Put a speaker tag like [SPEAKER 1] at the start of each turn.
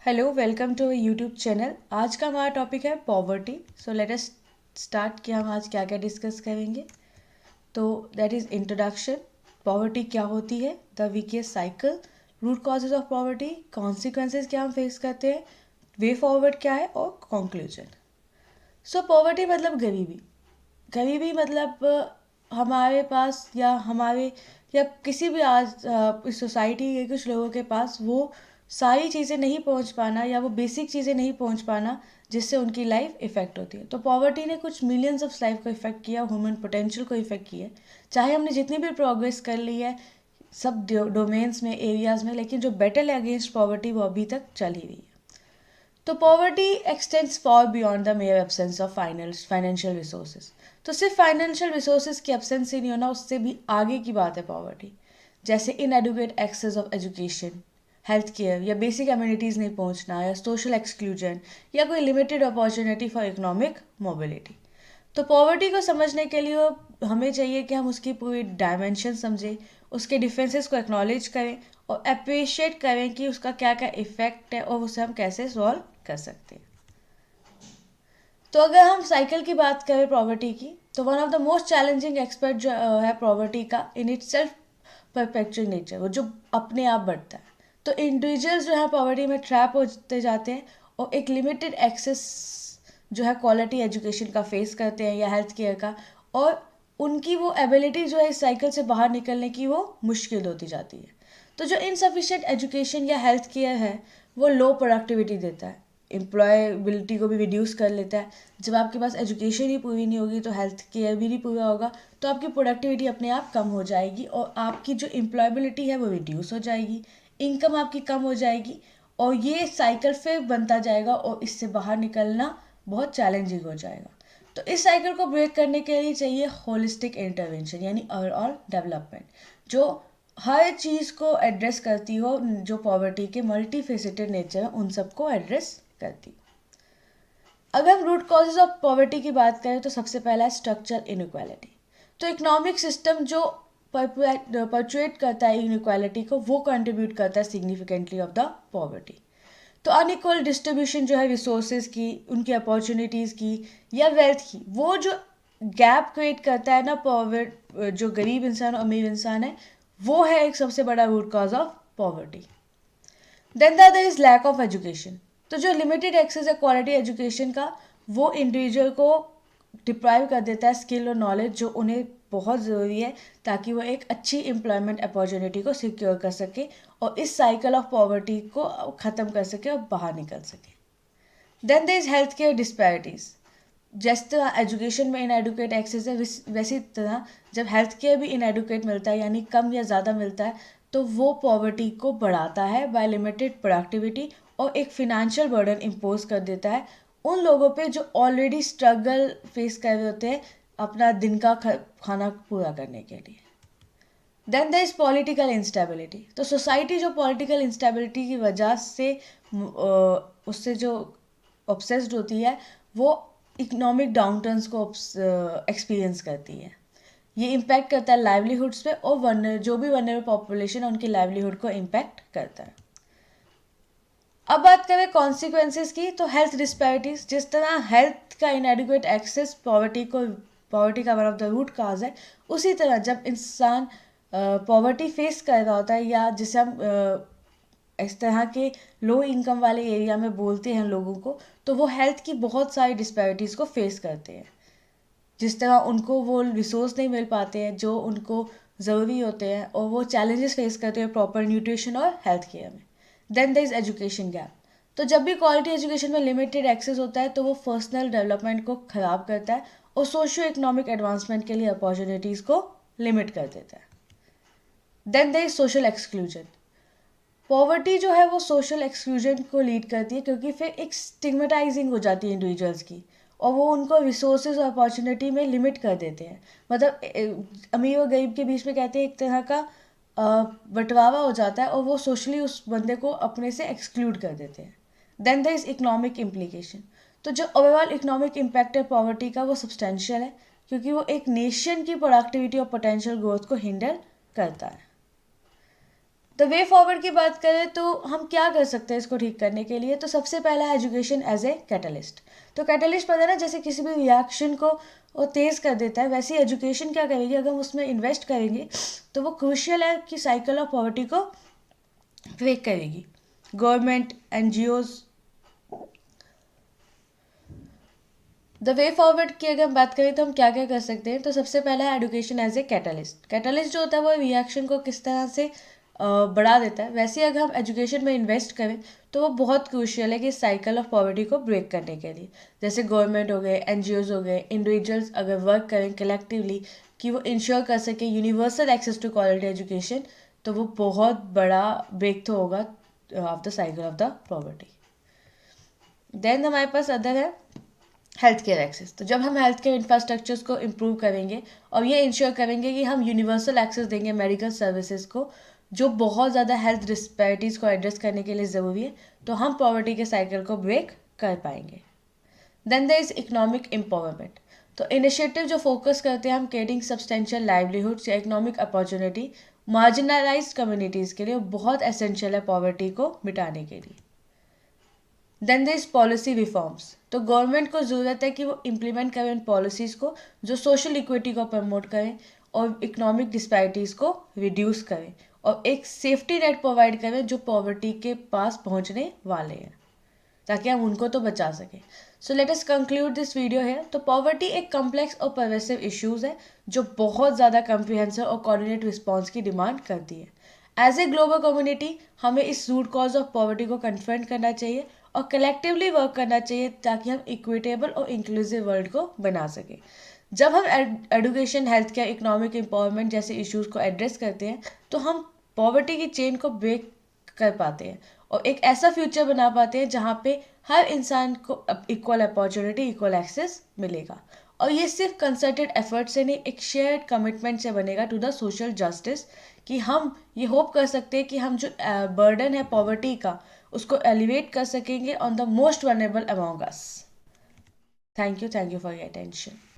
[SPEAKER 1] Hello welcome to YouTube channel. आज का हमारा टॉपिक है poverty. So let us start कि हम आज क्या क्या डिस्कस करेंगे। तो दैट इज़ इंट्रोडक्शन। पॉवर्टी क्या होती है, द वीकेस्ट cycle, root causes of poverty, consequences क्या हम फेस करते हैं, वे फॉरवर्ड क्या है और कंक्लूजन। सो पॉवर्टी मतलब गरीबी। गरीबी मतलब हमारे पास या किसी भी आज इस सोसाइटी के कुछ लोगों के पास वो सारी चीज़ें नहीं पहुंच पाना या वो बेसिक चीज़ें नहीं पहुंच पाना जिससे उनकी लाइफ इफ़ेक्ट होती है। तो पॉवर्टी ने कुछ मिलियंस ऑफ लाइफ को इफ़ेक्ट किया, ह्यूमन पोटेंशियल को इफ़ेक्ट किया। चाहे हमने जितनी भी प्रोग्रेस कर ली है सब डोमेन्स में, एरियाज़ में, लेकिन जो बैटल है अगेंस्ट पॉवर्टी वो अभी तक चल ही रही है। तो poverty x tends for beyond the mayor absence of financial resources. तो सिर्फ फाइनेंशियल रिसोर्सेज की एब्सेंस से नहीं होना, उससे भी आगे की बात है पॉवर्टी। जैसे inadequate access of education, health care या बेसिक एम्यूनिटीज़ नहीं पहुंचना, या सोशल एक्सक्लूजन, या कोई limited opportunity for economic mobility. तो पॉवर्टी को समझने के लिए हमें चाहिए कि हम उसकी पूरी डायमेंशन समझें, उसके डिफरेंसेस को एक्नॉलेज करें और अप्रिशिएट करें कि उसका क्या क्या इफ़ेक्ट है और उसे हम कैसे सॉल्व कर सकते हैं। तो अगर हम साइकिल की बात करें पॉवर्टी की, तो one of the most challenging expert जो है पॉवर्टी का, in it self perpetual nature, वो जो अपने आप बढ़ता है। तो इंडिविजुअल्स जो है पॉवर्टी में ट्रैप होते जाते हैं और एक लिमिटेड एक्सेस जो है क्वालिटी एजुकेशन का फेस करते हैं या हेल्थ केयर का, और उनकी वो एबिलिटी जो है इस साइकिल से बाहर निकलने की वो मुश्किल होती जाती है। तो जो इनसफिशिएंट एजुकेशन या हेल्थ केयर है वो लो प्रोडक्टिविटी देता है, एम्प्लॉयबिलिटी को भी रिड्यूस कर लेता है। जब आपके पास एजुकेशन ही पूरी नहीं होगी तो हेल्थ केयर भी नहीं पूरा होगा, तो आपकी प्रोडक्टिविटी अपने आप कम हो जाएगी और आपकी जो एम्प्लॉयबिलिटी है वो रिड्यूस हो जाएगी, इनकम आपकी कम हो जाएगी और ये साइकिल फिर बनता जाएगा और इससे बाहर निकलना बहुत चैलेंजिंग हो जाएगा। तो इस साइकिल को ब्रेक करने के लिए चाहिए होलिस्टिक इंटरवेंशन, यानी ओवरऑल डेवलपमेंट, जो हर चीज़ को एड्रेस करती हो, जो पॉवर्टी के मल्टी फेसेटेड नेचर है उन सबको एड्रेस करती। अगर हम रूट कॉजेज ऑफ पॉवर्टी की बात करें तो सबसे पहला है स्ट्रक्चरल इनइक्वालिटी। तो इकोनॉमिक सिस्टम जो परचुएट करता है इनइक्वालिटी को, वो कंट्रीब्यूट करता है सिग्निफिकेंटली ऑफ द पॉवर्टी। तो अनइक्वल डिस्ट्रीब्यूशन जो है रिसोर्सेज की, उनकी अपॉर्चुनिटीज़ की या वेल्थ की, वो जो गैप क्रिएट करता है ना पॉवर्टी, जो गरीब इंसान और अमीर इंसान है, वो है एक सबसे बड़ा root cause of poverty. Then the other is lack of education. तो जो लिमिटेड एक्सेस है क्वालिटी एजुकेशन का, वो इंडिविजुअल को डिप्राइव कर देता है स्किल और नॉलेज जो उन्हें बहुत ज़रूरी है ताकि वो एक अच्छी एम्प्लॉयमेंट अपॉर्चुनिटी को सिक्योर कर सके और इस साइकिल ऑफ पॉवर्टी को ख़त्म कर सके और बाहर निकल सके। Then there is health care disparities. जिस तरह एजुकेशन में इनएडुकेट एक्सेस है, वैसी तरह जब हेल्थ केयर भी इनएडुकेट मिलता है, यानी कम या ज़्यादा मिलता है, तो वो पॉवर्टी को बढ़ाता है बाय लिमिटेड प्रोडक्टिविटी और एक फिनेंशियल बर्डन इम्पोज कर देता है उन लोगों पे जो ऑलरेडी स्ट्रगल फेस कर रहे होते हैं अपना दिन का खाना पूरा करने के लिए। Then there is political instability. तो सोसाइटी जो पॉलिटिकल इंस्टेबिलिटी की वजह से उससे जो ऑब्सेस्ड होती है, वो इकोनॉमिक डाउनटर्न्स को एक्सपीरियंस करती है। ये इम्पैक्ट करता है लाइवलीहुड्स पे और जो भी वनरेबल पॉपुलेशन है उनकी लाइवलीहुड को इम्पैक्ट करता है। अब बात करें कॉन्सिक्वेंसेज की, तो हेल्थ डिस्पैरिटीज, जिस तरह हेल्थ का इनएडिक्वेट एक्सेस पॉवर्टी का one of the root cause है, उसी तरह जब इंसान पॉवर्टी फेस कर रहा होता है या जिसे हम इस तरह के लो इनकम वाले एरिया में बोलते हैं लोगों को, तो वो हेल्थ की बहुत सारी डिस्पैरिटीज़ को फेस करते हैं। जिस तरह उनको वो रिसोर्स नहीं मिल पाते हैं जो उनको ज़रूरी होते हैं और वो चैलेंजेस फेस करते हैं प्रॉपर न्यूट्रिशन और हेल्थ केयर में। Then there is education gap. तो जब भी क्वालिटी एजुकेशन में लिमिटेड एक्सेस होता है तो वो पर्सनल डेवलपमेंट को ख़राब करता है और सोशियो इकोनॉमिक एडवांसमेंट के लिए अपॉर्चुनिटीज़ को लिमिट कर देता है। Then there is social exclusion. Poverty जो है वो सोशल एक्सक्लूजन को लीड करती है क्योंकि फिर एक स्टिग्मेटाइजिंग हो जाती है इंडिविजुअल्स की और वो उनको रिसोर्सेज और अपॉर्चुनिटी में लिमिट कर देते हैं। मतलब अमीर और गरीब के बीच में कहते हैं एक तरह का बंटवारा हो जाता है और वो सोशली उस बंदे को अपने से एक्सक्लूड कर देते हैं। Then there is economic implication. तो जो ओवरऑल इकोनॉमिक इम्पैक्ट है पॉवर्टी का वो सब्सटेंशियल है क्योंकि वो एक नेशन की प्रोडक्टिविटी और पोटेंशियल ग्रोथ को हिंडर करता है। द वे फॉरवर्ड की बात करें तो हम क्या कर सकते हैं इसको ठीक करने के लिए, तो सबसे पहला है एजुकेशन एज ए कैटलिस्ट। तो कैटलिस्ट पता है ना, जैसे किसी भी रिएक्शन को वो तेज़ कर देता है, वैसे एजुकेशन क्या करेगी, अगर हम उसमें इन्वेस्ट करेंगे तो वो क्रूशियल है कि साइकिल ऑफ पॉवर्टी को ब्रेक करेगी। Government, NGOs, the way forward की अगर हम बात करें तो हम क्या क्या कर सकते हैं, तो सबसे पहला है education as a catalyst. Catalyst जो होता है वो रिएक्शन को किस तरह से बढ़ा देता है, वैसे अगर हम एजुकेशन में इन्वेस्ट करें तो वो बहुत क्रूशियल है कि साइकिल ऑफ पॉवर्टी को ब्रेक करने के लिए। जैसे गवर्नमेंट हो गए, एनजीओज हो गए, इंडिविजुअल्स अगर वर्क करें कलेक्टिवली कि वो इंश्योर कर सके universal access to quality education, तो वो बहुत बड़ा ब्रेक थ्रू होगा of the cycle of the poverty. Then हमारे पास अदर है हेल्थ केयर एक्सेस। तो जब हम हेल्थ केयर इंफ्रास्ट्रक्चर्स को इम्प्रूव करेंगे और ये इंश्योर करेंगे कि हम यूनिवर्सल एक्सेस देंगे मेडिकल सर्विसेज को, जो बहुत ज़्यादा हेल्थ डिस्पैरिटीज़ को एड्रेस करने के लिए ज़रूरी है, तो हम पॉवर्टी के साइकिल को ब्रेक कर पाएंगे। Then there is economic empowerment. तो इनिशिएटिव जो फोकस करते हैं हम क्रिएटिंग सब्सटेंशियल लाइवलीहुड्स या इकोनॉमिक अपॉर्चुनिटी मार्जिनलाइज्ड कम्युनिटीज़ के लिए, बहुत एसेंशियल है पॉवर्टी को मिटाने के लिए। Then there is policy reforms. तो गवर्नमेंट को ज़रूरत है कि वो इम्प्लीमेंट करें उन पॉलिसीज़ को जो सोशल इक्विटी को प्रमोट करें और इकोनॉमिक डिस्पैरिटीज़ को रिड्यूस करें, और एक सेफ्टी नेट प्रोवाइड करें जो पॉवर्टी के पास पहुंचने वाले हैं, ताकि हम उनको तो बचा सकें। सो let us conclude this video है। तो पॉवर्टी एक कॉम्प्लेक्स और परवेसिव इश्यूज़ है जो बहुत ज़्यादा कम्प्रिहेंसिव और कोऑर्डिनेट रिस्पॉन्स की डिमांड करती है। एज ए ग्लोबल कम्युनिटी हमें इस रूट कॉज ऑफ पॉवर्टी को कन्फ्रंट करना चाहिए और कलेक्टिवली वर्क करना चाहिए ताकि हम इक्विटेबल और इंक्लूसिव वर्ल्ड को बना सकें। जब हम education, health care, economic empowerment जैसे इश्यूज़ को एड्रेस करते हैं तो हम पॉवर्टी की चेन को ब्रेक कर पाते हैं और एक ऐसा फ्यूचर बना पाते हैं जहाँ पे हर इंसान को इक्वल अपॉर्चुनिटी, इक्वल एक्सेस मिलेगा। और ये सिर्फ कंसर्टेड एफर्ट से नहीं, एक शेयर्ड कमिटमेंट से बनेगा टू द सोशल जस्टिस, कि हम ये होप कर सकते हैं कि हम जो बर्डन है पॉवर्टी का उसको एलिवेट कर सकेंगे on the most vulnerable among us. Thank you for your attention.